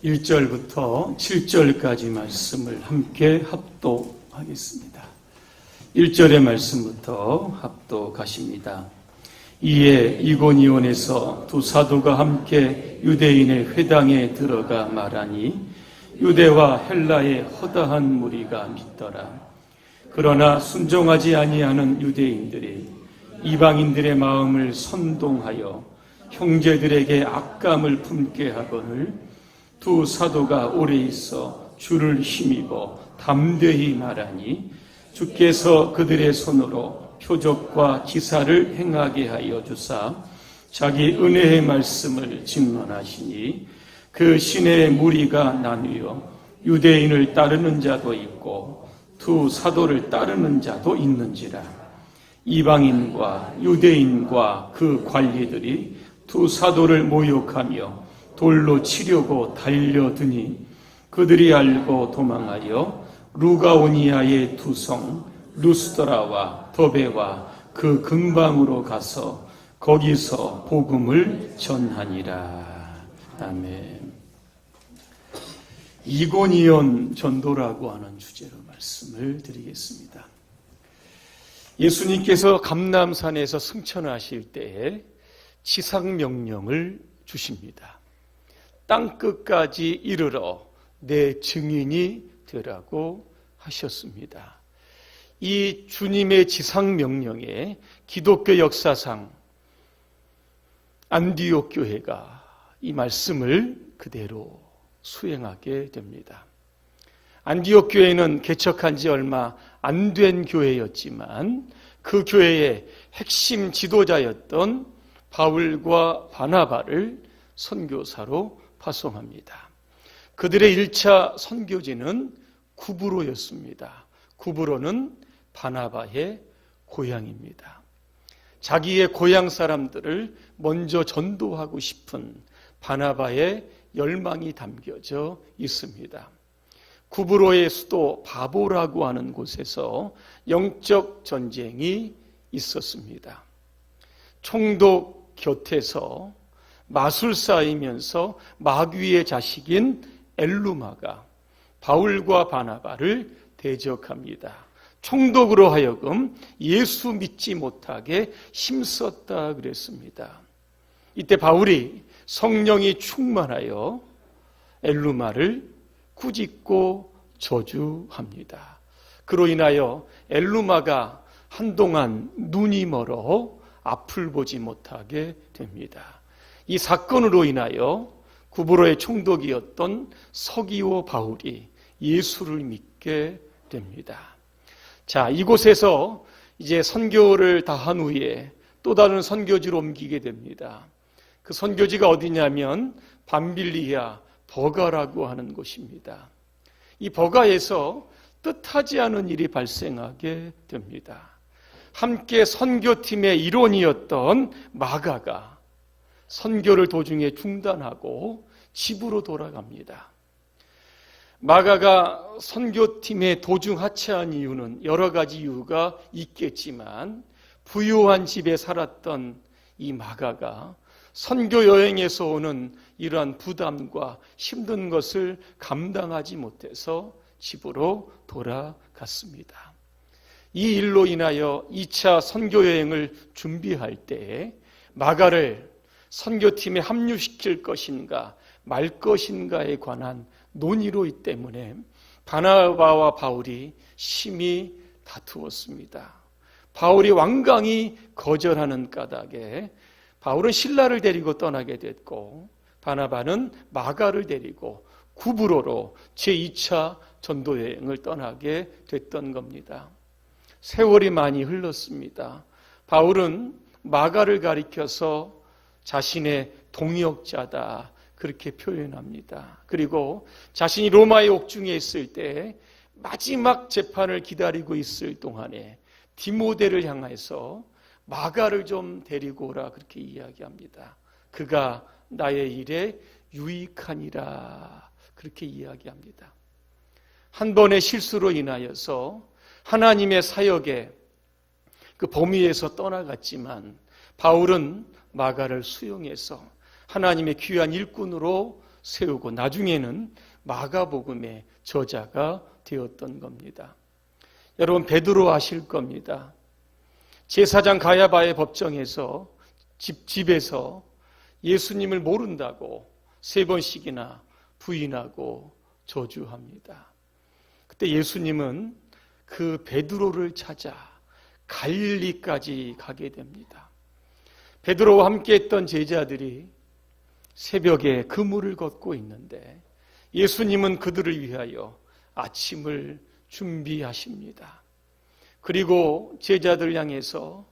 1절부터 7절까지 말씀을 함께 합독하겠습니다. 1절의 말씀부터 합독하십니다. 이에 이고니온에서 두 사도가 함께 유대인의 회당에 들어가 말하니 유대와 헬라의 허다한 무리가 믿더라. 그러나 순종하지 아니하는 유대인들이 이방인들의 마음을 선동하여 형제들에게 악감을 품게 하거늘 두 사도가 오래 있어 주를 힘입어 담대히 말하니 주께서 그들의 손으로 표적과 기사를 행하게 하여 주사 자기 은혜의 말씀을 증언하시니 그 시내의 무리가 나뉘어 유대인을 따르는 자도 있고 두 사도를 따르는 자도 있는지라. 이방인과 유대인과 그 관리들이 두 사도를 모욕하며 돌로 치려고 달려드니 그들이 알고 도망하여 루가오니아의 두 성 루스드라와 더베와 그 근방으로 가서 거기서 복음을 전하니라. 아멘. 이고니온 전도라고 하는 주제로 말씀을 드리겠습니다. 예수님께서 감람산에서 승천하실 때에 지상명령을 주십니다. 땅끝까지 이르러 내 증인이 되라고 하셨습니다. 이 주님의 지상명령에 기독교 역사상 안디옥 교회가 이 말씀을 그대로 수행하게 됩니다. 안디옥 교회는 개척한 지 얼마 안 된 교회였지만 그 교회의 핵심 지도자였던 바울과 바나바를 선교사로 파송합니다. 그들의 1차 선교지는 구브로였습니다. 구브로는 바나바의 고향입니다. 자기의 고향 사람들을 먼저 전도하고 싶은 바나바의 열망이 담겨져 있습니다. 구브로의 수도 바보라고 하는 곳에서 영적 전쟁이 있었습니다. 총독 곁에서 마술사이면서 마귀의 자식인 엘루마가 바울과 바나바를 대적합니다. 총독으로 하여금 예수 믿지 못하게 힘썼다 그랬습니다. 이때 바울이 성령이 충만하여 엘루마를 꾸짖고 저주합니다. 그로 인하여 엘루마가 한동안 눈이 멀어 앞을 보지 못하게 됩니다. 이 사건으로 인하여 구브로의 총독이었던 서기오 바울이 예수를 믿게 됩니다. 자, 이곳에서 이제 선교를 다 한 후에 또 다른 선교지로 옮기게 됩니다. 그 선교지가 어디냐면 밤빌리아 버가라고 하는 곳입니다. 이 버가에서 뜻하지 않은 일이 발생하게 됩니다. 함께 선교팀의 일원이었던 마가가 선교를 도중에 중단하고 집으로 돌아갑니다. 마가가 선교팀의 도중 하차한 이유는 여러 가지 이유가 있겠지만 부유한 집에 살았던 이 마가가 선교 여행에서 오는 이러한 부담과 힘든 것을 감당하지 못해서 집으로 돌아갔습니다. 이 일로 인하여 2차 선교 여행을 준비할 때 마가를 선교팀에 합류시킬 것인가 말 것인가에 관한 논의로 때문에 바나바와 바울이 심히 다투었습니다. 바울이 완강히 거절하는 까닭에 바울은 실라를 데리고 떠나게 됐고 바나바는 마가를 데리고 구브로로 제2차 전도여행을 떠나게 됐던 겁니다. 세월이 많이 흘렀습니다. 바울은 마가를 가리켜서 자신의 동역자다 그렇게 표현합니다. 그리고 자신이 로마의 옥중에 있을 때 마지막 재판을 기다리고 있을 동안에 디모데를 향해서 마가를 좀 데리고 오라 그렇게 이야기합니다. 그가 나의 일에 유익하니라 그렇게 이야기합니다. 한 번의 실수로 인하여서 하나님의 사역에 그 범위에서 떠나갔지만 바울은 마가를 수용해서 하나님의 귀한 일꾼으로 세우고 나중에는 마가복음의 저자가 되었던 겁니다. 여러분, 베드로 아실 겁니다. 제사장 가야바의 법정에서 집에서 예수님을 모른다고 3번씩이나 부인하고 저주합니다. 그때 예수님은 그 베드로를 찾아 갈릴리까지 가게 됩니다. 베드로와 함께했던 제자들이 새벽에 그물을 걷고 있는데 예수님은 그들을 위하여 아침을 준비하십니다. 그리고 제자들 향해서,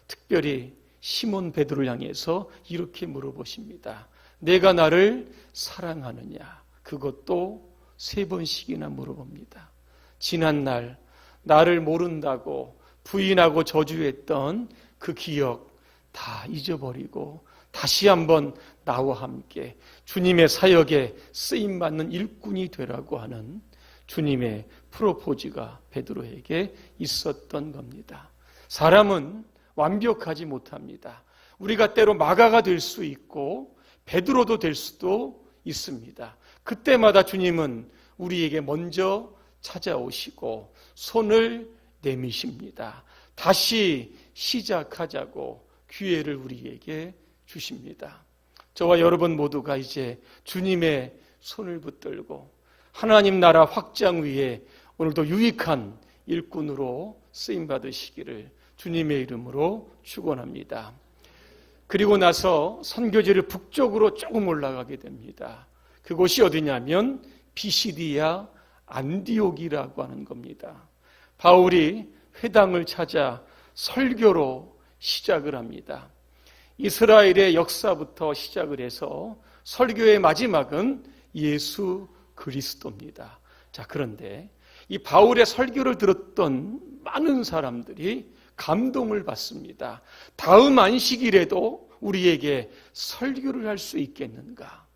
특별히 시몬 베드로를 향해서 이렇게 물어보십니다. 내가 나를 사랑하느냐? 그것도 3번씩이나 물어봅니다. 지난날 나를 모른다고 부인하고 저주했던 그 기억 다 잊어버리고 다시 한번 나와 함께 주님의 사역에 쓰임받는 일꾼이 되라고 하는 주님의 프로포즈가 베드로에게 있었던 겁니다. 사람은 완벽하지 못합니다. 우리가 때로 마가가 될 수 있고 베드로도 될 수도 있습니다. 그때마다 주님은 우리에게 먼저 찾아오시고 손을 내미십니다. 다시 시작하자고 기회를 우리에게 주십니다. 저와 여러분 모두가 이제 주님의 손을 붙들고 하나님 나라 확장 위에 오늘도 유익한 일꾼으로 쓰임받으시기를 주님의 이름으로 축원합니다. 그리고 나서 선교지를 북쪽으로 조금 올라가게 됩니다. 그곳이 어디냐면 비시디아 안디옥이라고 하는 겁니다. 바울이 회당을 찾아 설교로 시작을 합니다. 이스라엘의 역사부터 시작을 해서 설교의 마지막은 예수 그리스도입니다. 자, 그런데 이 바울의 설교를 들었던 많은 사람들이 감동을 받습니다. 다음 안식일에도 우리에게 설교를 할 수 있겠는가?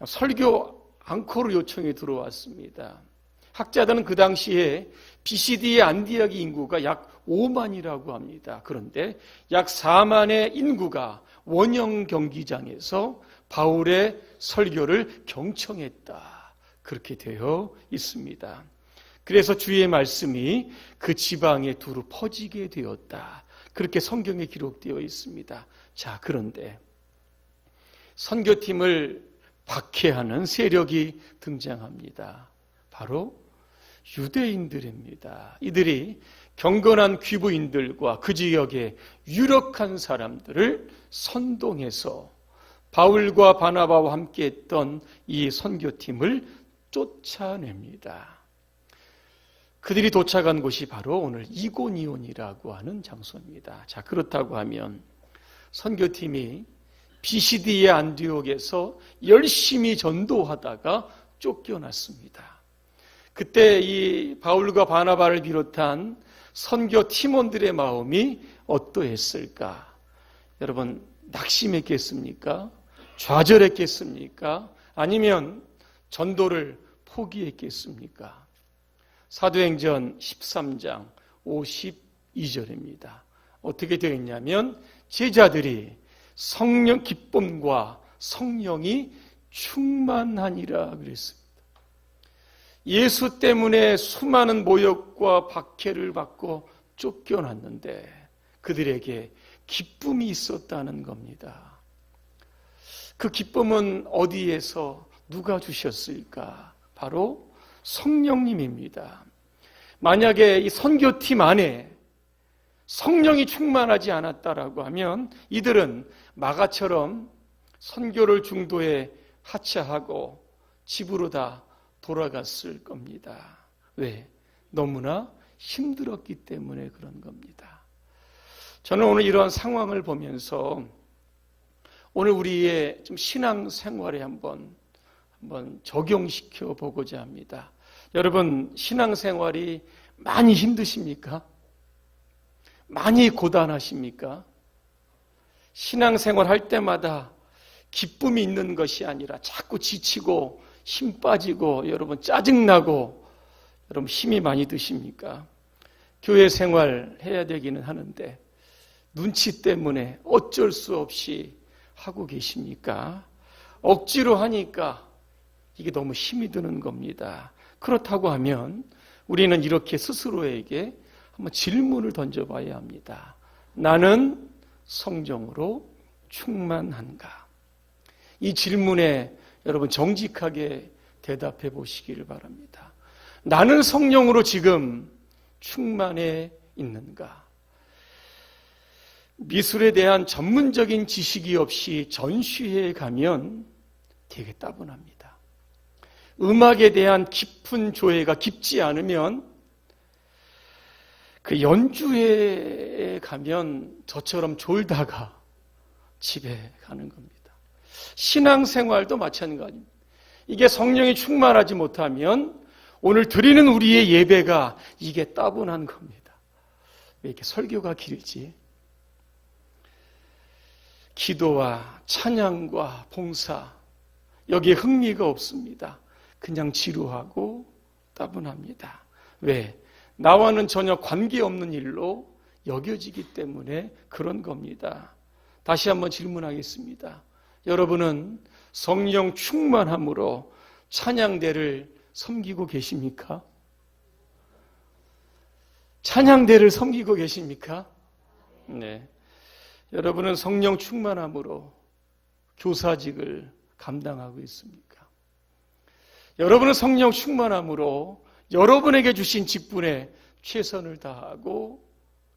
설교 앙코르 요청이 들어왔습니다. 학자들은 그 당시에 비시디의 안디옥의 인구가 약 5만이라고 합니다. 그런데 약 4만의 인구가 원형 경기장에서 바울의 설교를 경청했다. 그렇게 되어 있습니다. 그래서 주의 말씀이 그 지방에 두루 퍼지게 되었다. 그렇게 성경에 기록되어 있습니다. 자, 그런데 선교팀을 박해하는 세력이 등장합니다. 바로 유대인들입니다. 이들이 경건한 귀부인들과 그 지역의 유력한 사람들을 선동해서 바울과 바나바와 함께했던 이 선교팀을 쫓아냅니다. 그들이 도착한 곳이 바로 오늘 이고니온이라고 하는 장소입니다. 자, 그렇다고 하면 선교팀이 비시디의 안디옥에서 열심히 전도하다가 쫓겨났습니다. 그때 이 바울과 바나바를 비롯한 선교 팀원들의 마음이 어떠했을까? 여러분, 낙심했겠습니까? 좌절했겠습니까? 아니면 전도를 포기했겠습니까? 사도행전 13장 52절입니다. 어떻게 되어 있냐면 제자들이 성령 기쁨과 성령이 충만하니라 그랬습니다. 예수 때문에 수많은 모욕과 박해를 받고 쫓겨났는데 그들에게 기쁨이 있었다는 겁니다. 그 기쁨은 어디에서 누가 주셨을까? 바로 성령님입니다. 만약에 이 선교팀 안에 성령이 충만하지 않았다라고 하면 이들은 마가처럼 선교를 중도에 하차하고 집으로 다 돌아갔을 겁니다. 왜? 너무나 힘들었기 때문에 그런 겁니다. 저는 오늘 이러한 상황을 보면서 오늘 우리의 좀 신앙 생활에 한번 적용시켜 보고자 합니다. 여러분, 신앙 생활이 많이 힘드십니까? 많이 고단하십니까? 신앙 생활 할 때마다 기쁨이 있는 것이 아니라 자꾸 지치고 힘 빠지고 여러분 짜증나고 여러분 힘이 많이 드십니까? 교회 생활 해야 되기는 하는데 눈치 때문에 어쩔 수 없이 하고 계십니까? 억지로 하니까 이게 너무 힘이 드는 겁니다. 그렇다고 하면 우리는 이렇게 스스로에게 한번 질문을 던져봐야 합니다. 나는 성령으로 충만한가? 이 질문에 여러분 정직하게 대답해 보시기를 바랍니다. 나는 성령으로 지금 충만해 있는가? 미술에 대한 전문적인 지식이 없이 전시회에 가면 되게 따분합니다. 음악에 대한 깊은 조예가 깊지 않으면 그 연주회에 가면 저처럼 졸다가 집에 가는 겁니다. 신앙생활도 마찬가지입니다. 이게 성령이 충만하지 못하면 오늘 드리는 우리의 예배가 이게 따분한 겁니다. 왜 이렇게 설교가 길지? 기도와 찬양과 봉사, 여기에 흥미가 없습니다. 그냥 지루하고 따분합니다. 왜? 나와는 전혀 관계없는 일로 여겨지기 때문에 그런 겁니다. 다시 한번 질문하겠습니다. 여러분은 성령 충만함으로 찬양대를 섬기고 계십니까? 찬양대를 섬기고 계십니까? 네. 여러분은 성령 충만함으로 교사직을 감당하고 있습니까? 여러분은 성령 충만함으로 여러분에게 주신 직분에 최선을 다하고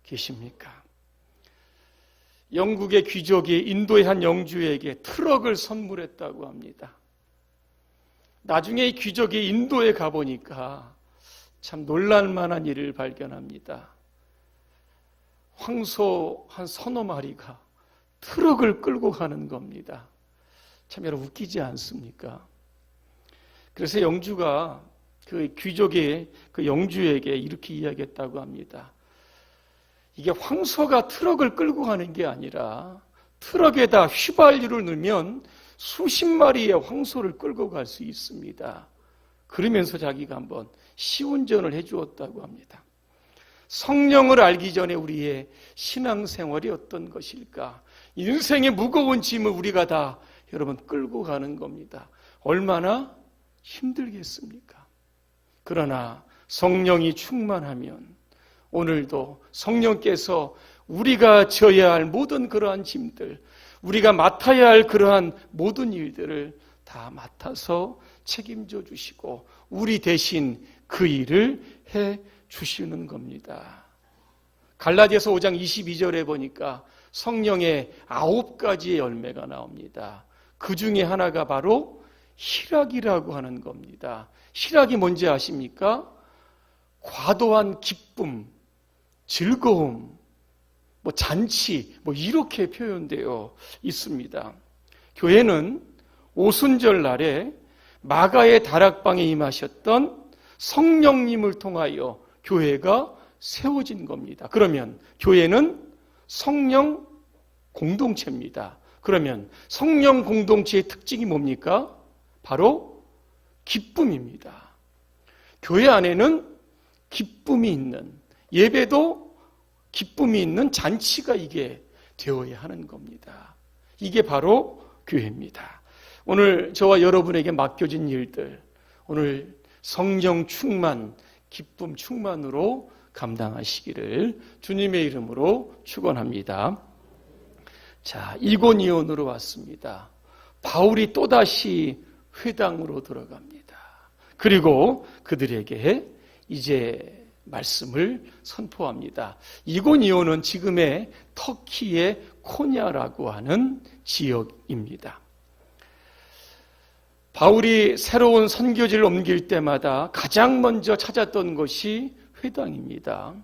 계십니까? 영국의 귀족이 인도의 한 영주에게 트럭을 선물했다고 합니다. 나중에 이 귀족이 인도에 가보니까 참 놀랄만한 일을 발견합니다. 황소 한 서너 마리가 트럭을 끌고 가는 겁니다. 참 여러분 웃기지 않습니까? 그래서 영주가 그 귀족의 그 영주에게 이렇게 이야기했다고 합니다. 이게 황소가 트럭을 끌고 가는 게 아니라 트럭에다 휘발유를 넣으면 수십 마리의 황소를 끌고 갈 수 있습니다. 그러면서 자기가 한번 시운전을 해주었다고 합니다. 성령을 알기 전에 우리의 신앙생활이 어떤 것일까? 인생의 무거운 짐을 우리가 다 여러분 끌고 가는 겁니다. 얼마나 힘들겠습니까? 그러나 성령이 충만하면 오늘도 성령께서 우리가 져야 할 모든 그러한 짐들, 우리가 맡아야 할 그러한 모든 일들을 다 맡아서 책임져 주시고 우리 대신 그 일을 해 주시는 겁니다. 갈라디아서 5장 22절에 보니까 성령의 9가지의 열매가 나옵니다. 그 중에 하나가 바로 희락이라고 하는 겁니다. 희락이 뭔지 아십니까? 과도한 기쁨, 즐거움, 잔치, 이렇게 표현되어 있습니다. 교회는 오순절 날에 마가의 다락방에 임하셨던 성령님을 통하여 교회가 세워진 겁니다. 그러면 교회는 성령 공동체입니다. 그러면 성령 공동체의 특징이 뭡니까? 바로 기쁨입니다. 교회 안에는 기쁨이 있는, 예배도 기쁨이 있는 잔치가 이게 되어야 하는 겁니다. 이게 바로 교회입니다. 오늘 저와 여러분에게 맡겨진 일들, 오늘 성령 충만, 기쁨 충만으로 감당하시기를 주님의 이름으로 축원합니다. 자, 이고니온으로 왔습니다. 바울이 또다시 회당으로 들어갑니다. 그리고 그들에게 이제 말씀을 선포합니다. 이고니온은 지금의 터키의 코냐라고 하는 지역입니다. 바울이 새로운 선교지를 옮길 때마다 가장 먼저 찾았던 것이 회당입니다.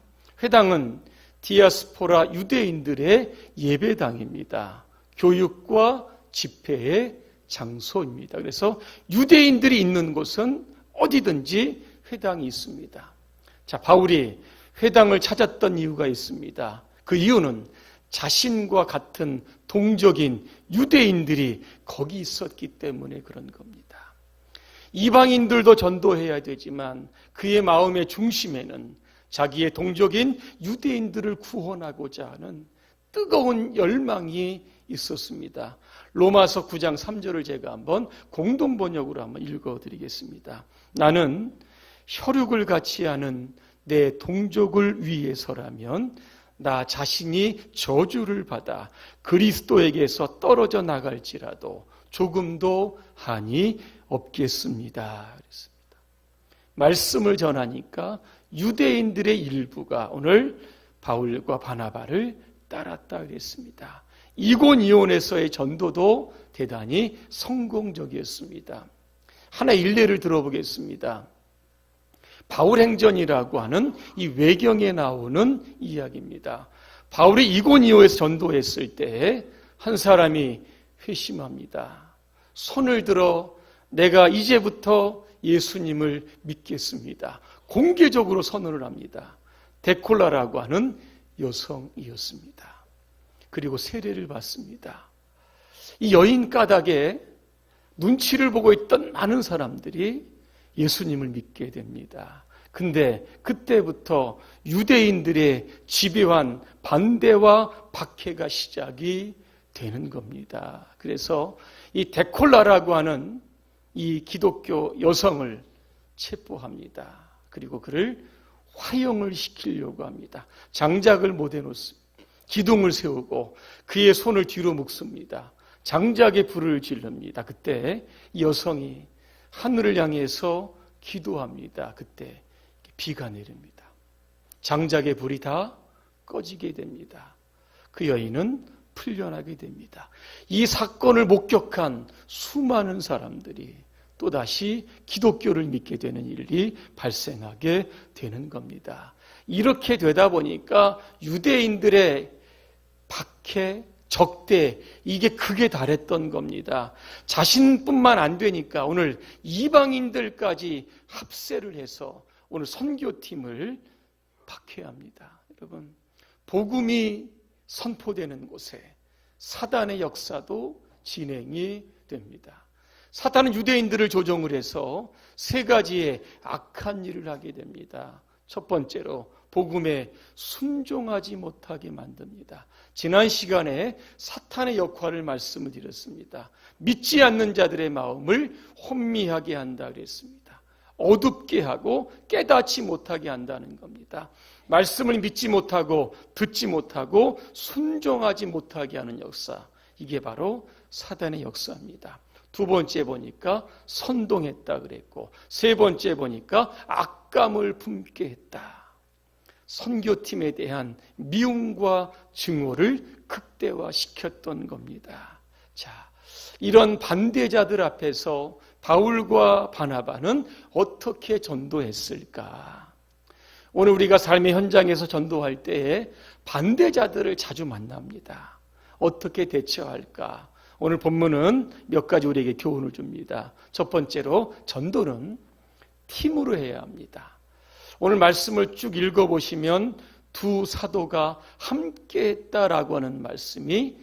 회당은 디아스포라 유대인들의 예배당입니다. 교육과 집회의 장소입니다. 그래서 유대인들이 있는 곳은 어디든지 회당이 있습니다. 자, 바울이 회당을 찾았던 이유가 있습니다. 그 이유는 자신과 같은 동족인 유대인들이 거기 있었기 때문에 그런 겁니다. 이방인들도 전도해야 되지만 그의 마음의 중심에는 자기의 동족인 유대인들을 구원하고자 하는 뜨거운 열망이 있었습니다. 로마서 9장 3절을 제가 한번 공동 번역으로 한번 읽어드리겠습니다. 나는 혈육을 같이 하는 내 동족을 위해서라면 나 자신이 저주를 받아 그리스도에게서 떨어져 나갈지라도 조금도 한이 없겠습니다. 그랬습니다. 말씀을 전하니까 유대인들의 일부가 오늘 바울과 바나바를 따랐다 그랬습니다. 이곤이온에서의 전도도 대단히 성공적이었습니다. 하나 일례를 들어보겠습니다. 바울행전이라고 하는 이 외경에 나오는 이야기입니다. 바울이 이고니오에서 전도했을 때 한 사람이 회심합니다. 손을 들어 내가 이제부터 예수님을 믿겠습니다. 공개적으로 선언을 합니다. 데콜라라고 하는 여성이었습니다. 그리고 세례를 받습니다. 이 여인 가닥에 눈치를 보고 있던 많은 사람들이 예수님을 믿게 됩니다. 근데 그때부터 유대인들의 집요한 반대와 박해가 시작이 되는 겁니다. 그래서 이 데콜라라고 하는 이 기독교 여성을 체포합니다. 그리고 그를 화형을 시키려고 합니다. 장작을 못해 놓습니다. 기둥을 세우고 그의 손을 뒤로 묶습니다. 장작에 불을 지릅니다. 그때 이 여성이 하늘을 향해서 기도합니다. 그때 비가 내립니다. 장작의 불이 다 꺼지게 됩니다. 그 여인은 풀려나게 됩니다. 이 사건을 목격한 수많은 사람들이 또다시 기독교를 믿게 되는 일이 발생하게 되는 겁니다. 이렇게 되다 보니까 유대인들의 박해, 적대, 이게 극에 달했던 겁니다. 자신뿐만 안 되니까 오늘 이방인들까지 합세를 해서 오늘 선교팀을 박해합니다. 여러분, 복음이 선포되는 곳에 사단의 역사도 진행이 됩니다. 사탄은 유대인들을 조종을 해서 세 가지의 악한 일을 하게 됩니다. 첫 번째로 복음에 순종하지 못하게 만듭니다. 지난 시간에 사탄의 역할을 말씀을 드렸습니다. 믿지 않는 자들의 마음을 혼미하게 한다 그랬습니다. 어둡게 하고 깨닫지 못하게 한다는 겁니다. 말씀을 믿지 못하고 듣지 못하고 순종하지 못하게 하는 역사, 이게 바로 사단의 역사입니다. 두 번째 보니까 선동했다 그랬고, 세 번째 보니까 악감을 품게 했다. 선교팀에 대한 미움과 증오를 극대화시켰던 겁니다. 자, 이런 반대자들 앞에서 바울과 바나바는 어떻게 전도했을까? 오늘 우리가 삶의 현장에서 전도할 때에 반대자들을 자주 만납니다. 어떻게 대처할까? 오늘 본문은 몇 가지 우리에게 교훈을 줍니다. 첫 번째로 전도는 팀으로 해야 합니다. 오늘 말씀을 쭉 읽어보시면 두 사도가 함께 했다라고 하는 말씀이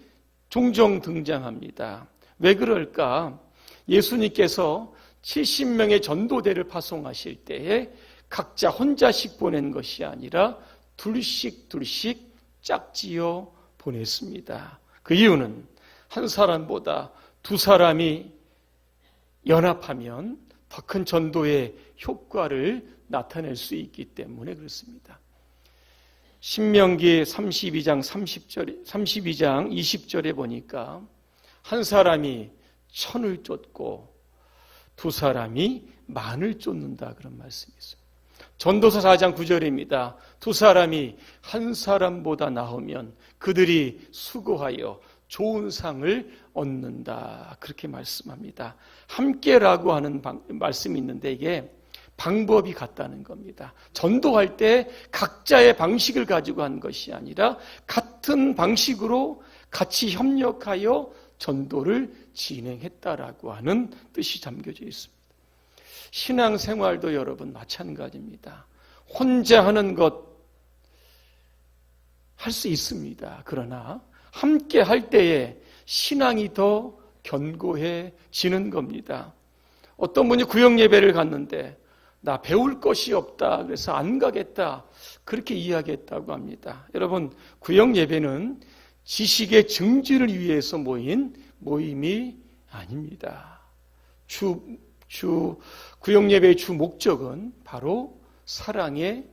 종종 등장합니다. 왜 그럴까? 예수님께서 70명의 전도대를 파송하실 때에 각자 혼자씩 보낸 것이 아니라 둘씩 짝지어 보냈습니다. 그 이유는 한 사람보다 두 사람이 연합하면 더 큰 전도의 효과를 나타낼 수 있기 때문에 그렇습니다. 신명기 32장 20절에 보니까 한 사람이 천을 쫓고 두 사람이 만을 쫓는다 그런 말씀이 있어요. 전도서 4장 9절입니다. 두 사람이 한 사람보다 나으면 그들이 수고하여 좋은 상을 얻는다. 그렇게 말씀합니다. 함께라고 하는 말씀이 있는데 이게 방법이 같다는 겁니다. 전도할 때 각자의 방식을 가지고 한 것이 아니라 같은 방식으로 같이 협력하여 전도를 진행했다라고 하는 뜻이 담겨져 있습니다. 신앙생활도 여러분 마찬가지입니다. 혼자 하는 것 할 수 있습니다. 그러나 함께 할 때에 신앙이 더 견고해지는 겁니다. 어떤 분이 구역 예배를 갔는데 나 배울 것이 없다 그래서 안 가겠다 그렇게 이야기했다고 합니다. 여러분, 구역 예배는 지식의 증진을 위해서 모인 모임이 아닙니다. 구역예배의 주 목적은 바로 사랑의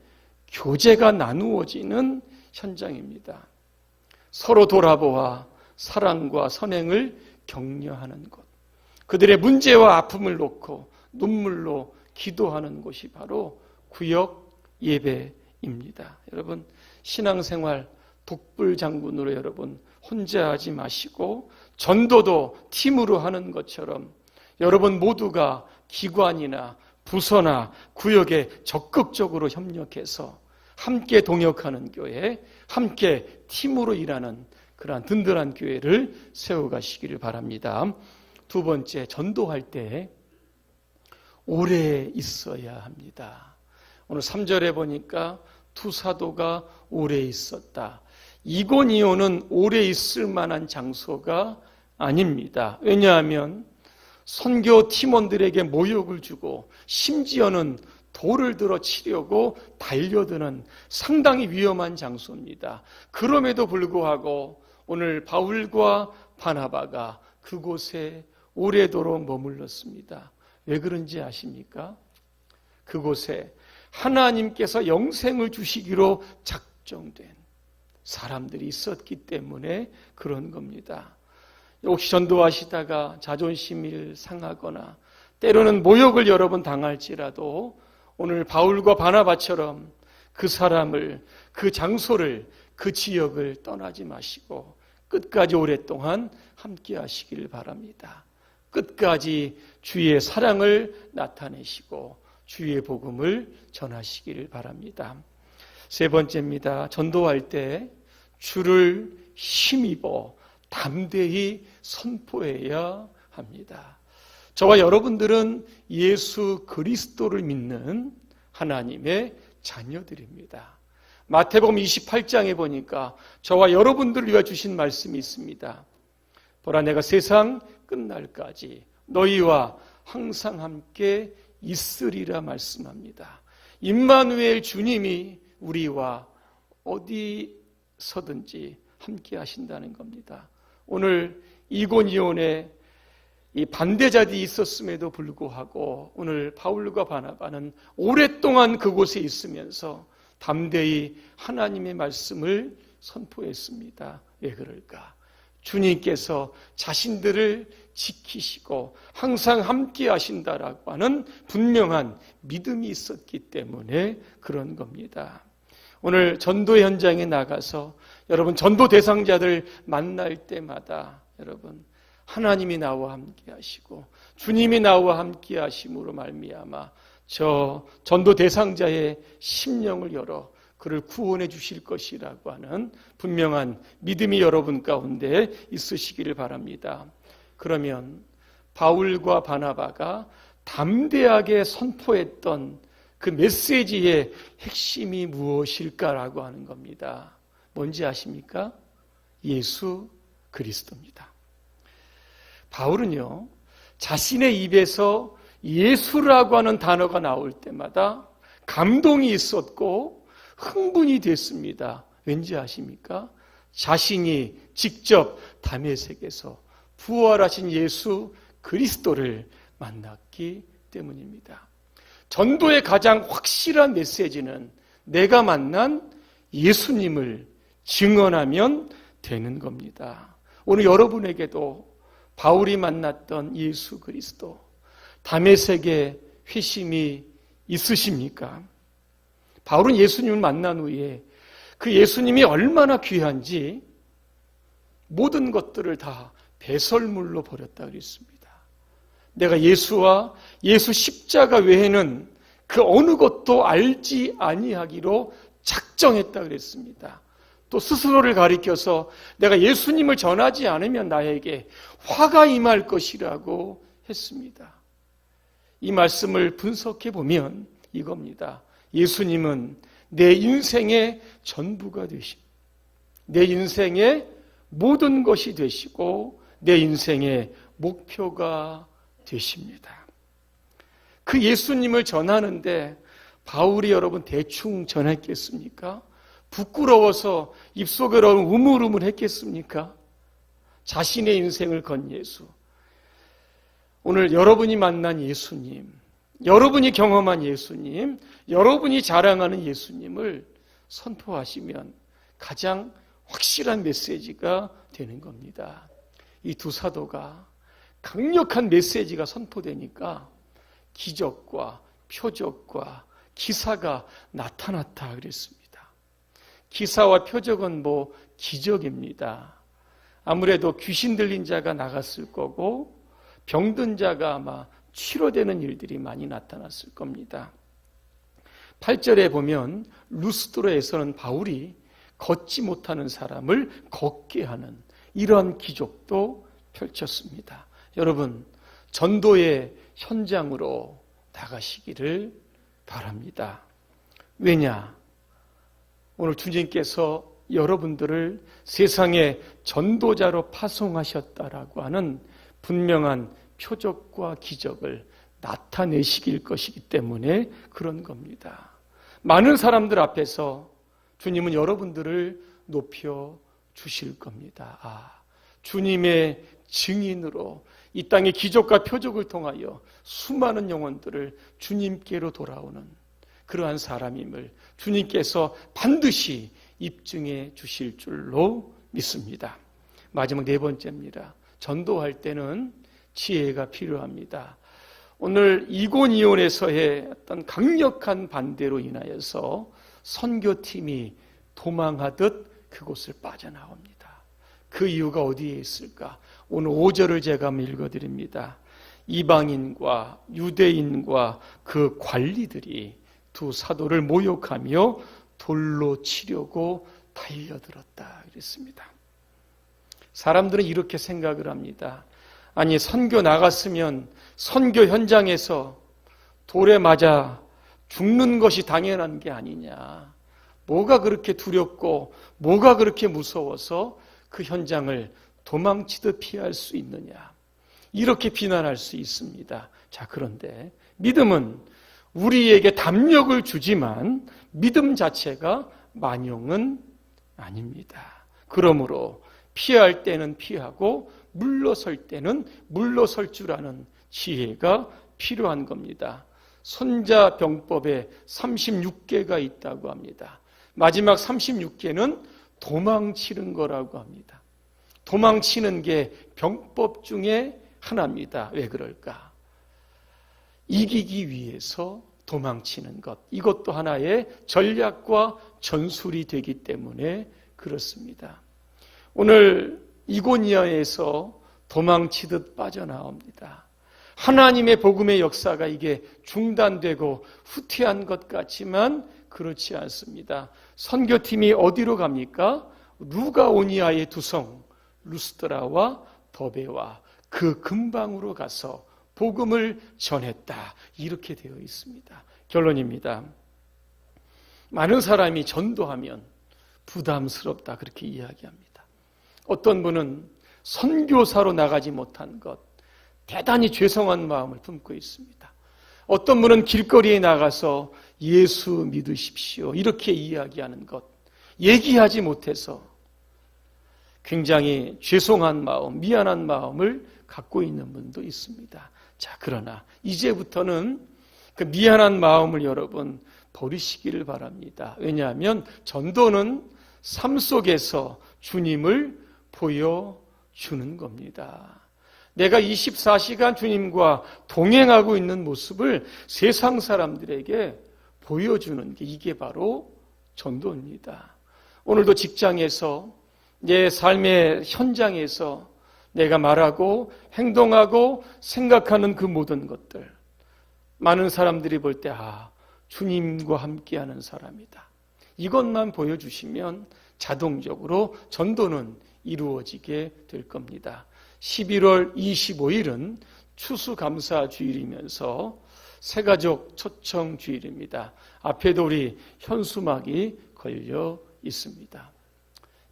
교제가 나누어지는 현장입니다. 서로 돌아보아 사랑과 선행을 격려하는 곳, 그들의 문제와 아픔을 놓고 눈물로 기도하는 곳이 바로 구역 예배입니다. 여러분, 신앙생활 독불장군으로 여러분 혼자 하지 마시고 전도도 팀으로 하는 것처럼 여러분 모두가 기관이나 부서나 구역에 적극적으로 협력해서 함께 동역하는 교회, 함께 팀으로 일하는 그러한 든든한 교회를 세워가시기를 바랍니다. 두 번째, 전도할 때 오래 있어야 합니다. 오늘 3절에 보니까 두 사도가 오래 있었다. 이고니온은 오래 있을 만한 장소가 아닙니다. 왜냐하면 선교 팀원들에게 모욕을 주고 심지어는 돌을 들어 치려고 달려드는 상당히 위험한 장소입니다. 그럼에도 불구하고 오늘 바울과 바나바가 그곳에 오래도록 머물렀습니다. 왜 그런지 아십니까? 그곳에 하나님께서 영생을 주시기로 작정된 사람들이 있었기 때문에 그런 겁니다. 혹시 전도하시다가 자존심을 상하거나 때로는 모욕을 여러 번 당할지라도 오늘 바울과 바나바처럼 그 사람을, 그 장소를, 그 지역을 떠나지 마시고 끝까지 오랫동안 함께 하시기를 바랍니다. 끝까지 주의 사랑을 나타내시고 주의 복음을 전하시기를 바랍니다. 세 번째입니다. 전도할 때 주를 힘입어 담대히 선포해야 합니다. 저와 여러분들은 예수 그리스도를 믿는 하나님의 자녀들입니다. 마태복음 28장에 보니까 저와 여러분들을 위해 주신 말씀이 있습니다. 보라, 내가 세상 끝날까지 너희와 항상 함께 있으리라 말씀합니다. 임마누엘 주님이 우리와 어디서든지 함께 하신다는 겁니다. 오늘 이고니온에 이 반대자들이 있었음에도 불구하고 오늘 바울과 바나바는 오랫동안 그곳에 있으면서 담대히 하나님의 말씀을 선포했습니다. 왜 그럴까? 주님께서 자신들을 지키시고 항상 함께 하신다라고 하는 분명한 믿음이 있었기 때문에 그런 겁니다. 오늘 전도 현장에 나가서 여러분 전도 대상자들 만날 때마다 여러분 하나님이 나와 함께 하시고 주님이 나와 함께 하심으로 말미암아 저 전도 대상자의 심령을 열어 그를 구원해 주실 것이라고 하는 분명한 믿음이 여러분 가운데 있으시기를 바랍니다. 그러면 바울과 바나바가 담대하게 선포했던 그 메시지의 핵심이 무엇일까라고 하는 겁니다. 뭔지 아십니까? 예수 그리스도입니다. 바울은요, 자신의 입에서 예수라고 하는 단어가 나올 때마다 감동이 있었고 흥분이 됐습니다. 왠지 아십니까? 자신이 직접 다메섹에서 부활하신 예수 그리스도를 만났기 때문입니다. 전도의 가장 확실한 메시지는 내가 만난 예수님을 증언하면 되는 겁니다. 오늘 여러분에게도 바울이 만났던 예수 그리스도, 다메섹의 회심이 있으십니까? 바울은 예수님을 만난 후에 그 예수님이 얼마나 귀한지 모든 것들을 다 배설물로 버렸다 그랬습니다. 내가 예수와 예수 십자가 외에는 그 어느 것도 알지 아니하기로 작정했다 그랬습니다. 또 스스로를 가리켜서 내가 예수님을 전하지 않으면 나에게 화가 임할 것이라고 했습니다. 이 말씀을 분석해 보면 이겁니다. 예수님은 내 인생의 전부가 되시고 내 인생의 모든 것이 되시고 내 인생의 목표가 되십니다. 그 예수님을 전하는데 바울이 여러분 대충 전했겠습니까? 부끄러워서 입속으로 우물우물 했겠습니까? 자신의 인생을 건 예수. 오늘 여러분이 만난 예수님, 여러분이 경험한 예수님, 여러분이 자랑하는 예수님을 선포하시면 가장 확실한 메시지가 되는 겁니다. 이 두 사도가 강력한 메시지가 선포되니까 기적과 표적과 기사가 나타났다 그랬습니다. 기사와 표적은 기적입니다. 아무래도 귀신 들린 자가 나갔을 거고 병든 자가 아마 치료되는 일들이 많이 나타났을 겁니다. 8절에 보면 루스드로에서는 바울이 걷지 못하는 사람을 걷게 하는 이러한 기적도 펼쳤습니다. 여러분, 전도의 현장으로 나가시기를 바랍니다. 왜냐? 오늘 주님께서 여러분들을 세상의 전도자로 파송하셨다라고 하는 분명한 표적과 기적을 나타내시길 것이기 때문에 그런 겁니다. 많은 사람들 앞에서 주님은 여러분들을 높여 주실 겁니다. 주님의 증인으로 이 땅의 기적과 표적을 통하여 수많은 영혼들을 주님께로 돌아오는 그러한 사람임을 주님께서 반드시 입증해 주실 줄로 믿습니다. 마지막 네 번째입니다. 전도할 때는 지혜가 필요합니다. 오늘 이고니온에서의 어떤 강력한 반대로 인하여서 선교팀이 도망하듯 그곳을 빠져나옵니다. 그 이유가 어디에 있을까? 오늘 5절을 제가 한번 읽어드립니다. 이방인과 유대인과 그 관리들이 두 사도를 모욕하며 돌로 치려고 달려들었다 그랬습니다. 사람들은 이렇게 생각을 합니다. 아니, 선교 나갔으면 선교 현장에서 돌에 맞아 죽는 것이 당연한 게 아니냐. 뭐가 그렇게 두렵고 뭐가 그렇게 무서워서 그 현장을 도망치듯 피할 수 있느냐. 이렇게 비난할 수 있습니다. 자, 그런데 믿음은 우리에게 담력을 주지만 믿음 자체가 만용은 아닙니다. 그러므로 피할 때는 피하고 물러설 때는 물러설 줄 아는 지혜가 필요한 겁니다. 손자병법에 36개가 있다고 합니다. 마지막 36개는 도망치는 거라고 합니다. 도망치는 게 병법 중에 하나입니다. 왜 그럴까? 이기기 위해서 도망치는 것. 이것도 하나의 전략과 전술이 되기 때문에 그렇습니다. 오늘 이고니아에서 도망치듯 빠져나옵니다. 하나님의 복음의 역사가 이게 중단되고 후퇴한 것 같지만 그렇지 않습니다. 선교팀이 어디로 갑니까? 루가오니아의 두 성 루스드라와 더베와 그 근방으로 가서 복음을 전했다. 이렇게 되어 있습니다. 결론입니다. 많은 사람이 전도하면 부담스럽다 그렇게 이야기합니다. 어떤 분은 선교사로 나가지 못한 것 대단히 죄송한 마음을 품고 있습니다. 어떤 분은 길거리에 나가서 예수 믿으십시오 이렇게 이야기하는 것 얘기하지 못해서 굉장히 죄송한 마음, 미안한 마음을 갖고 있는 분도 있습니다. 자, 그러나 이제부터는 그 미안한 마음을 여러분 버리시기를 바랍니다. 왜냐하면 전도는 삶 속에서 주님을 보여주는 겁니다. 내가 24시간 주님과 동행하고 있는 모습을 세상 사람들에게 보여주는 게 이게 바로 전도입니다. 오늘도 직장에서 내 삶의 현장에서 내가 말하고 행동하고 생각하는 그 모든 것들 많은 사람들이 볼 때 주님과 함께하는 사람이다. 이것만 보여주시면 자동적으로 전도는 이루어지게 될 겁니다. 11월 25일은 추수감사주일이면서 새가족 초청주일입니다. 앞에도 우리 현수막이 걸려 있습니다.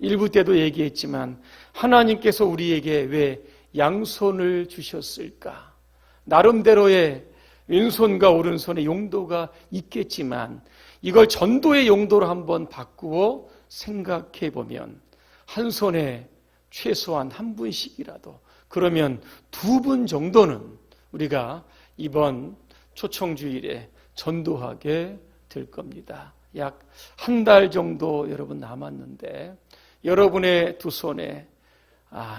일부 때도 얘기했지만 하나님께서 우리에게 왜 양손을 주셨을까? 나름대로의 왼손과 오른손의 용도가 있겠지만 이걸 전도의 용도로 한번 바꾸어 생각해 보면 한 손에 최소한 한 분씩이라도, 그러면 2분 정도는 우리가 이번 초청주일에 전도하게 될 겁니다. 약 한 달 정도 여러분 남았는데 여러분의 두 손에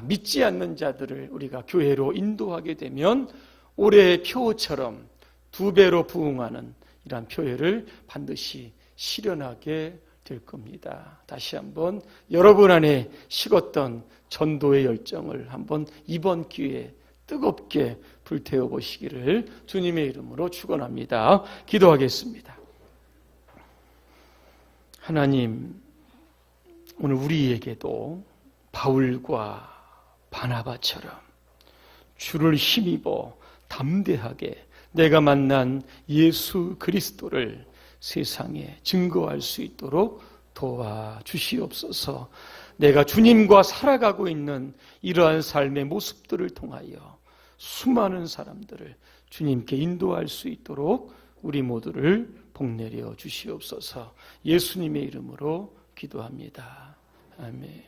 믿지 않는 자들을 우리가 교회로 인도하게 되면 올해의 표처럼 2배로 부응하는 이러한 표회를 반드시 실현하게 될 겁니다. 다시 한번 여러분 안에 식었던 전도의 열정을 한번 이번 기회에 뜨겁게 불태워 보시기를 주님의 이름으로 축원합니다. 기도하겠습니다. 하나님, 오늘 우리에게도 바울과 바나바처럼 주를 힘입어 담대하게 내가 만난 예수 그리스도를 세상에 증거할 수 있도록 도와주시옵소서. 내가 주님과 살아가고 있는 이러한 삶의 모습들을 통하여 수많은 사람들을 주님께 인도할 수 있도록 우리 모두를 복내려 주시옵소서. 예수님의 이름으로 기도합니다. 아멘.